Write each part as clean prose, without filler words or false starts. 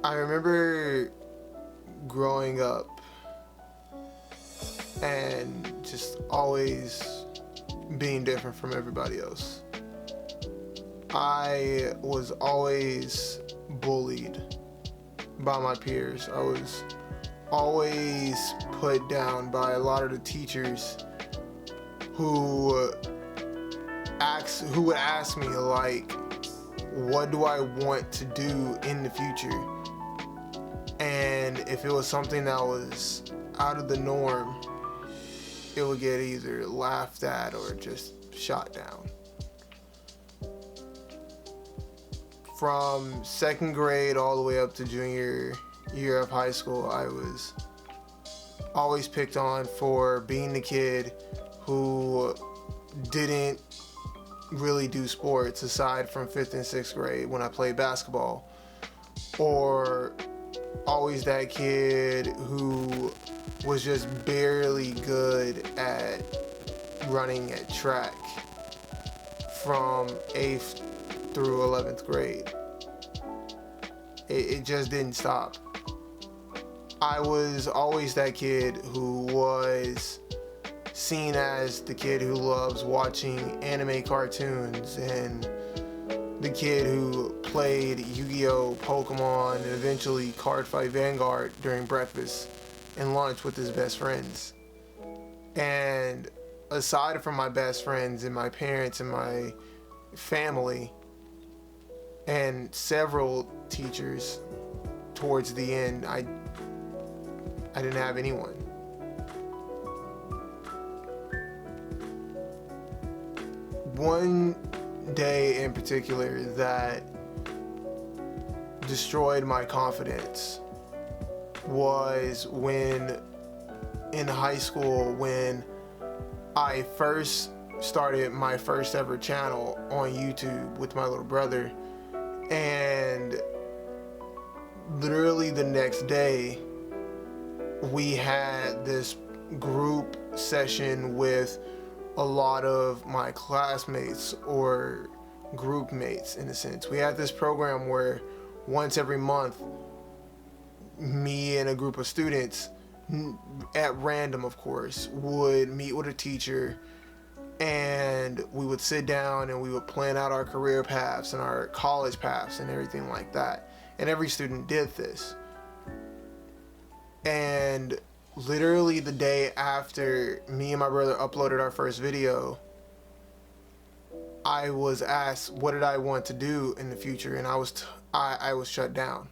I remember growing up and just always being different from everybody else. I was always bullied by my peers. I was always put down by a lot of the teachers who would ask me, like, what do I want to do in the future? And if it was something that was out of the norm, it would get either laughed at or just shot down. From second grade all the way up to junior year of high school, I was always picked on for being the kid who didn't really do sports aside from 5th and 6th grade when I played basketball, or always that kid who was just barely good at running at track from 8th through 11th grade. It just didn't stop. I was always that kid who was seen as the kid who loves watching anime cartoons and the kid who played Yu-Gi-Oh, Pokemon, and eventually Card Fight Vanguard during breakfast and lunch with his best friends. And aside from my best friends and my parents and my family and several teachers, towards the end, I didn't have anyone. One day in particular that destroyed my confidence was when in high school, when I first started my first ever channel on YouTube with my little brother, and literally the next day we had this group session with a lot of my classmates or group mates, in a sense. We had this program where once every month, me and a group of students, at random of course, would meet with a teacher, and we would sit down and we would plan out our career paths and our college paths and everything like that. And every student did this. And literally the day after me and my brother uploaded our first video, I was asked what did I want to do in the future, and I was shut down.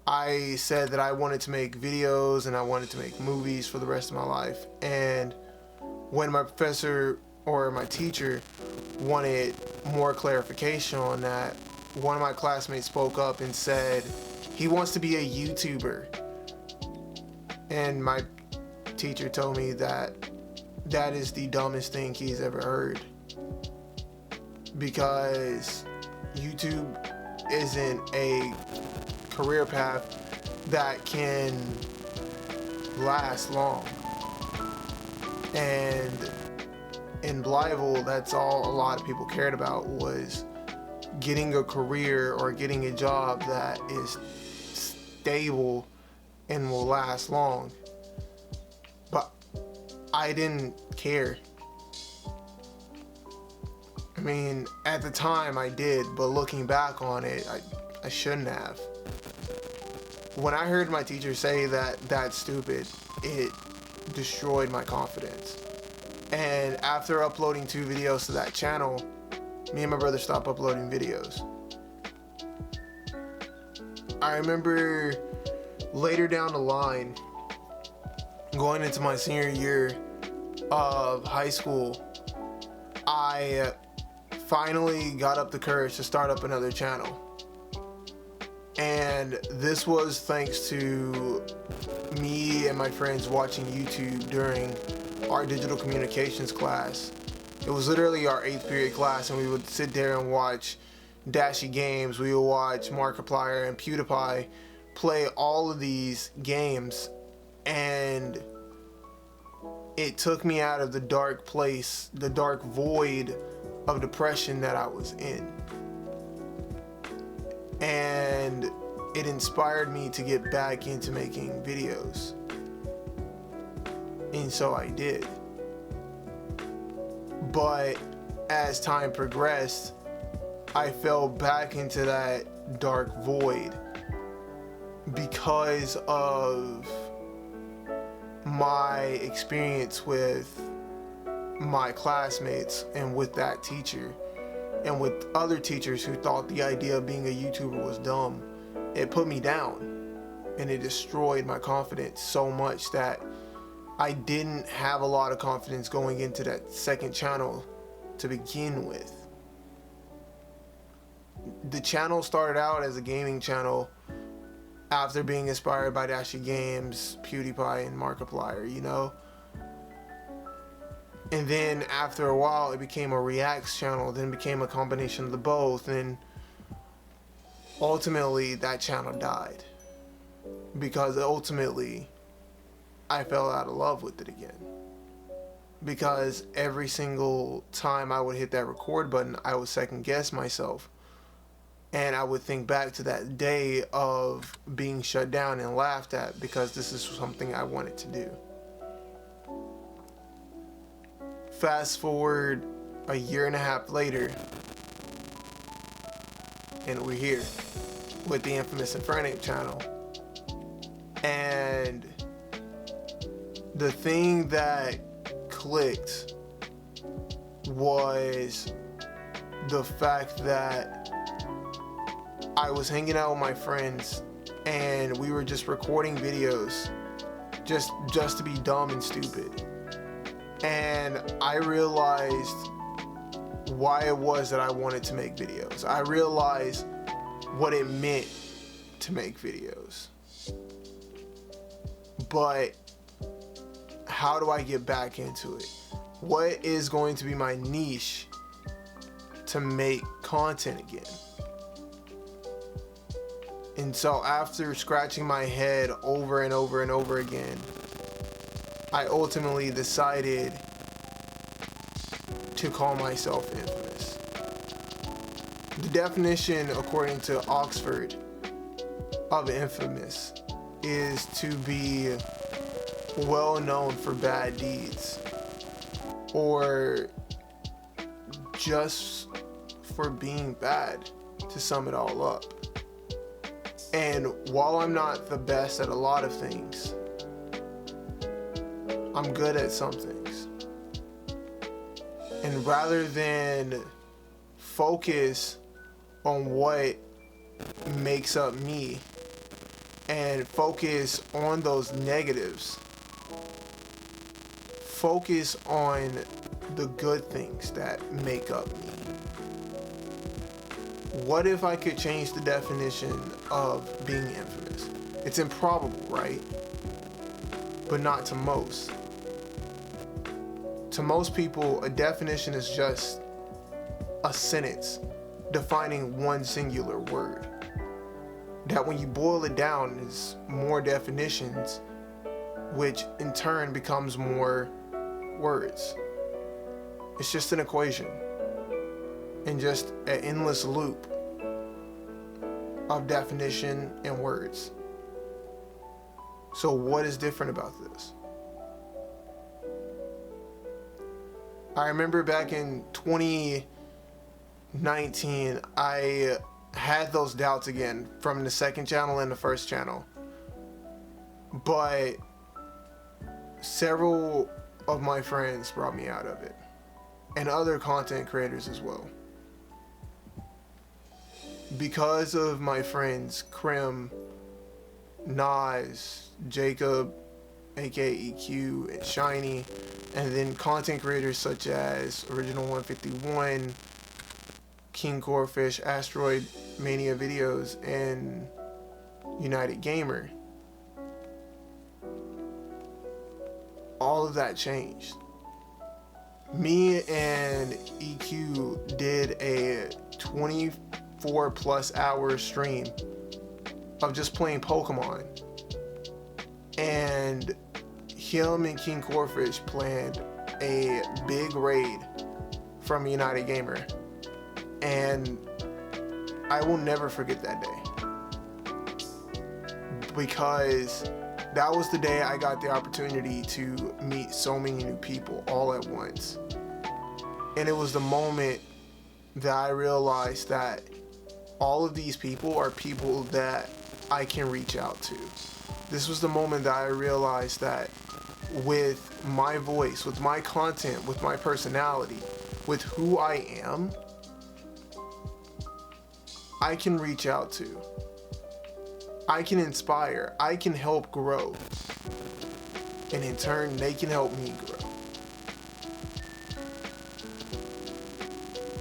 I said that I wanted to make videos and I wanted to make movies for the rest of my life. And when my professor or my teacher wanted more clarification on that, one of my classmates spoke up and said he wants to be a YouTuber. And my teacher told me that that is the dumbest thing he's ever heard, because YouTube isn't a career path that can last long. And in Blytheville, that's all a lot of people cared about, was getting a career or getting a job that is stable and will last long. But I didn't care. I mean, at the time I did, but looking back on it, I shouldn't have. When I heard my teacher say that that's stupid, it destroyed my confidence. And after uploading 2 videos to that channel, me and my brother stopped uploading videos. I remember later down the line, going into my senior year of high school, I finally got up the courage to start up another channel. And this was thanks to me and my friends watching YouTube during our digital communications class. It was literally our 8th period class, and we would sit there and watch Dashy Games. We would watch Markiplier and PewDiePie play all of these games, and it took me out of the dark place, the dark void of depression that I was in. And it inspired me to get back into making videos. And so I did. But as time progressed, I fell back into that dark void because of my experience with my classmates and with that teacher and with other teachers who thought the idea of being a YouTuber was dumb. It put me down and it destroyed my confidence so much that I didn't have a lot of confidence going into that second channel to begin with. The channel started out as a gaming channel after being inspired by Dashy Games, PewDiePie, and Markiplier, you know? And then after a while it became a reacts channel, then became a combination of the both, and ultimately that channel died because ultimately I fell out of love with it again. Because every single time I would hit that record button, I would second guess myself. And I would think back to that day of being shut down and laughed at because this is something I wanted to do. Fast forward a year and a half later, and we're here with the infamous Infernape channel. And the thing that clicked was the fact that I was hanging out with my friends and we were just recording videos just to be dumb and stupid. And I realized why it was that I wanted to make videos. I realized what it meant to make videos. But how do I get back into it? What is going to be my niche to make content again? And so after scratching my head over and over and over again, I ultimately decided to call myself infamous. The definition, according to Oxford, of infamous is to be well known for bad deeds or just for being bad, to sum it all up. And while I'm not the best at a lot of things, I'm good at some things. And rather than focus on what makes up me and focus on those negatives, focus on the good things that make up me. What if I could change the definition of being infamous? It's improbable, right? But not to most. To most people, a definition is just a sentence defining one singular word. That when you boil it down is more definitions, which in turn becomes more words. It's just an equation and just an endless loop of definition and words. So what is different about this? I remember back in 2019, I had those doubts again from the second channel and the first channel. But several of my friends brought me out of it, and other content creators as well. Because of my friends Krim, Nas, Jacob, aka EQ, and Shiny, and then content creators such as Original 151, King Corefish, Asteroid Mania Videos, and United Gamer. All of that changed. Me and EQ did a 24 plus hour stream of just playing Pokemon, and him and King Corefish planned a big raid from United Gamer, and I will never forget that day. because that was the day I got the opportunity to meet so many new people all at once. And it was the moment that I realized that all of these people are people that I can reach out to. This was the moment that I realized that with my voice, with my content, with my personality, with who I am, I can reach out to. I can inspire. I can help grow. And in turn, they can help me grow.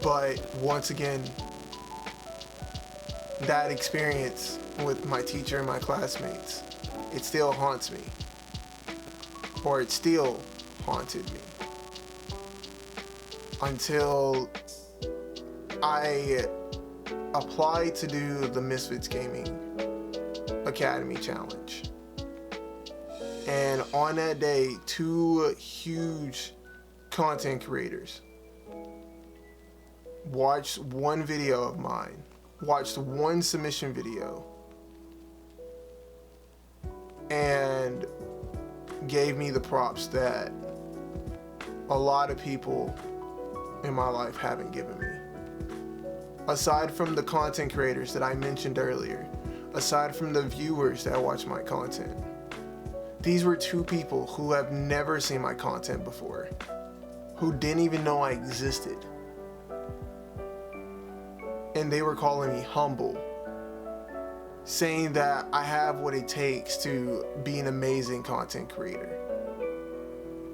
But once again, that experience with my teacher and my classmates, it still haunts me. Or it still haunted me. Until I applied to do the Misfits Gaming Academy Challenge. And on that day, 2 huge content creators watched one video of mine, watched one submission video, and gave me the props that a lot of people in my life haven't given me. Aside from the content creators that I mentioned earlier, aside from the viewers that watch my content, these were 2 people who have never seen my content before, who didn't even know I existed. And they were calling me humble, saying that I have what it takes to be an amazing content creator.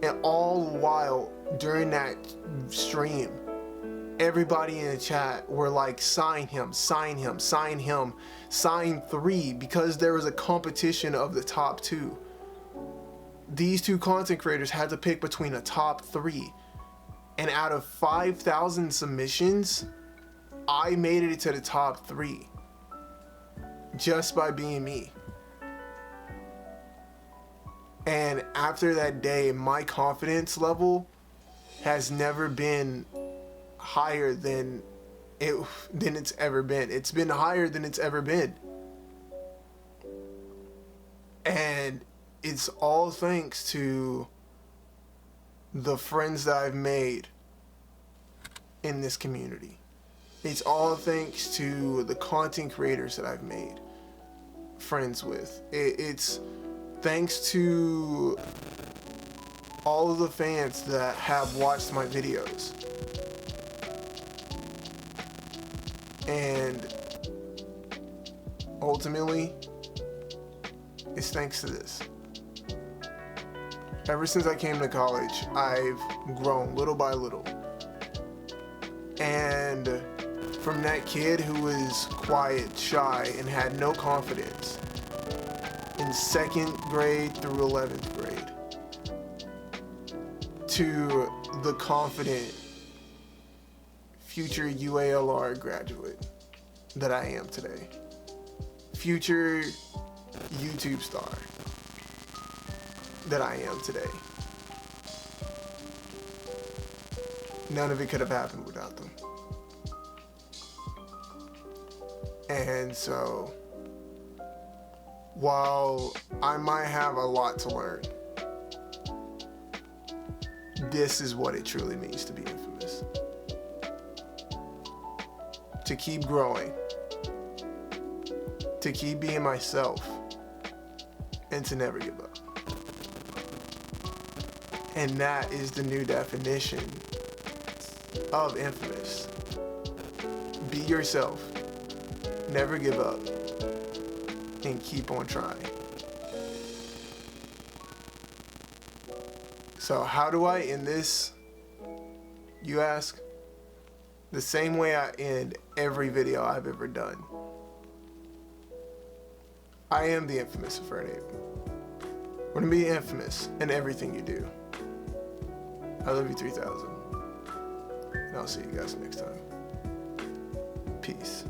And all the while, during that stream, everybody in the chat were like, sign him, sign him, sign him, sign 3, because there was a competition of the top 2. These 2 content creators had to pick between a top 3. And out of 5,000 submissions, I made it to the top 3. Just by being me. And after that day, my confidence level has never been higher than it's ever been. It's been higher than it's ever been. And it's all thanks to the friends that I've made in this community. It's all thanks to the content creators that I've made friends with. It's thanks to all of the fans that have watched my videos. And ultimately, it's thanks to this. Ever since I came to college, I've grown little by little. And from that kid who was quiet, shy, and had no confidence in 2nd grade through 11th grade, to the confident future UALR graduate that I am today. Future YouTube star that I am today. None of it could have happened without them. And so, while I might have a lot to learn, this is what it truly means to be infamous. To keep growing, to keep being myself, and to never give up. And that is the new definition of infamous. Be yourself, never give up, and keep on trying. So how do I end this, you ask? The same way I end every video I've ever done. I am the infamous Fred Aben. We're gonna be infamous in everything you do. I love you 3000. And I'll see you guys next time. Peace.